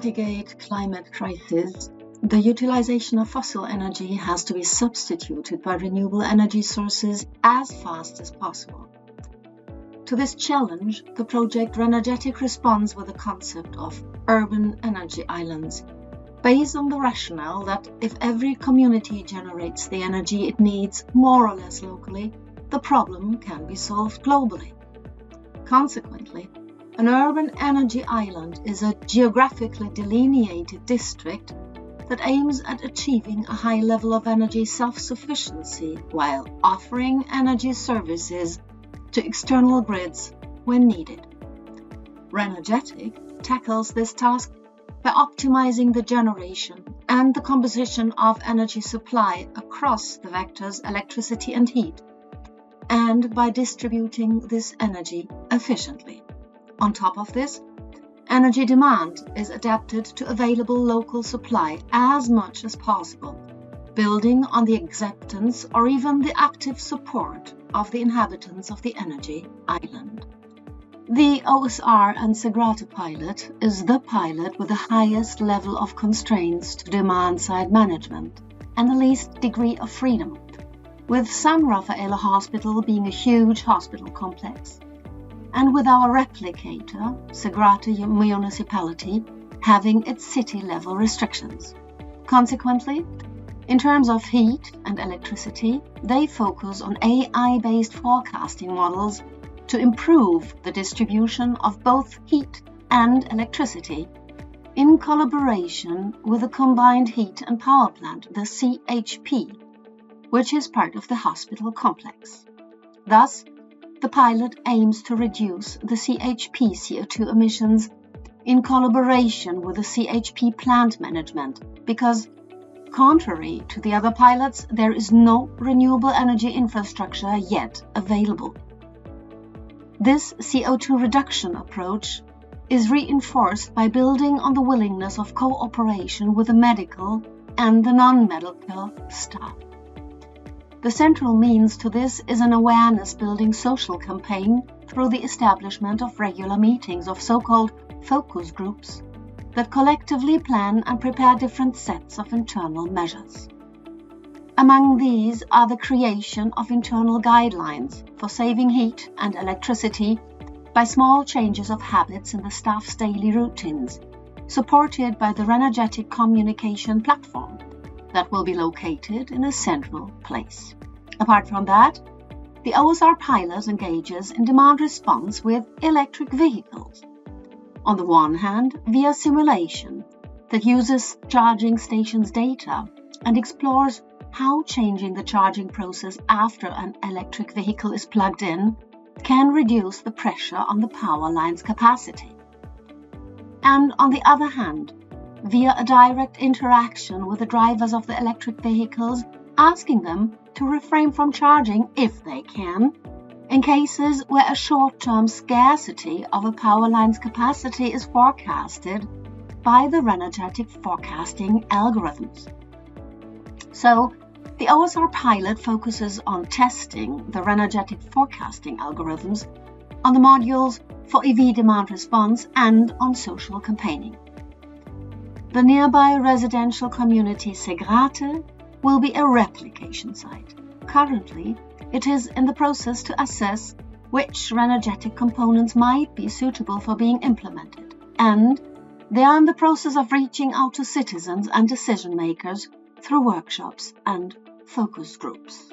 mitigate climate crisis, the utilization of fossil energy has to be substituted by renewable energy sources as fast as possible. To this challenge, the project RENergetic responds with the concept of urban energy islands, based on the rationale that if every community generates the energy it needs more or less locally, the problem can be solved globally. Consequently, an urban energy island is a geographically delineated district that aims at achieving a high level of energy self-sufficiency while offering energy services to external grids when needed. RENergetic tackles this task by optimizing the generation and the composition of energy supply across the vectors electricity and heat, and by distributing this energy efficiently. On top of this, energy demand is adapted to available local supply as much as possible, building on the acceptance or even the active support of the inhabitants of the energy island. The OSR and Segrate pilot is the pilot with the highest level of constraints to demand-side management and the least degree of freedom, with San Raffaele Hospital being a huge hospital complex, and with our replicator, Segrate Municipality, having its city-level restrictions. Consequently, in terms of heat and electricity, they focus on AI-based forecasting models to improve the distribution of both heat and electricity in collaboration with the Combined Heat and Power Plant, the CHP, which is part of the hospital complex. Thus, the pilot aims to reduce the CHP CO2 emissions in collaboration with the CHP plant management because, contrary to the other pilots, there is no renewable energy infrastructure yet available. This CO2 reduction approach is reinforced by building on the willingness of cooperation with the medical and the non-medical staff. The central means to this is an awareness-building social campaign through the establishment of regular meetings of so-called focus groups that collectively plan and prepare different sets of internal measures. Among these are the creation of internal guidelines for saving heat and electricity by small changes of habits in the staff's daily routines, supported by the RENergetic communication platform that will be located in a central place. Apart from that, the OSR pilot engages in demand response with electric vehicles. On the one hand, via simulation that uses charging stations data and explores how changing the charging process after an electric vehicle is plugged in can reduce the pressure on the power line's capacity. And on the other hand, via a direct interaction with the drivers of the electric vehicles, asking them to refrain from charging if they can, in cases where a short-term scarcity of a power line's capacity is forecasted by the RENergetic forecasting algorithms. So, the OSR pilot focuses on testing the RENergetic forecasting algorithms on the modules for EV demand response and on social campaigning. The nearby residential community Segrate will be a replication site. Currently, it is in the process to assess which RENergetic components might be suitable for being implemented, and they are in the process of reaching out to citizens and decision makers through workshops and focus groups.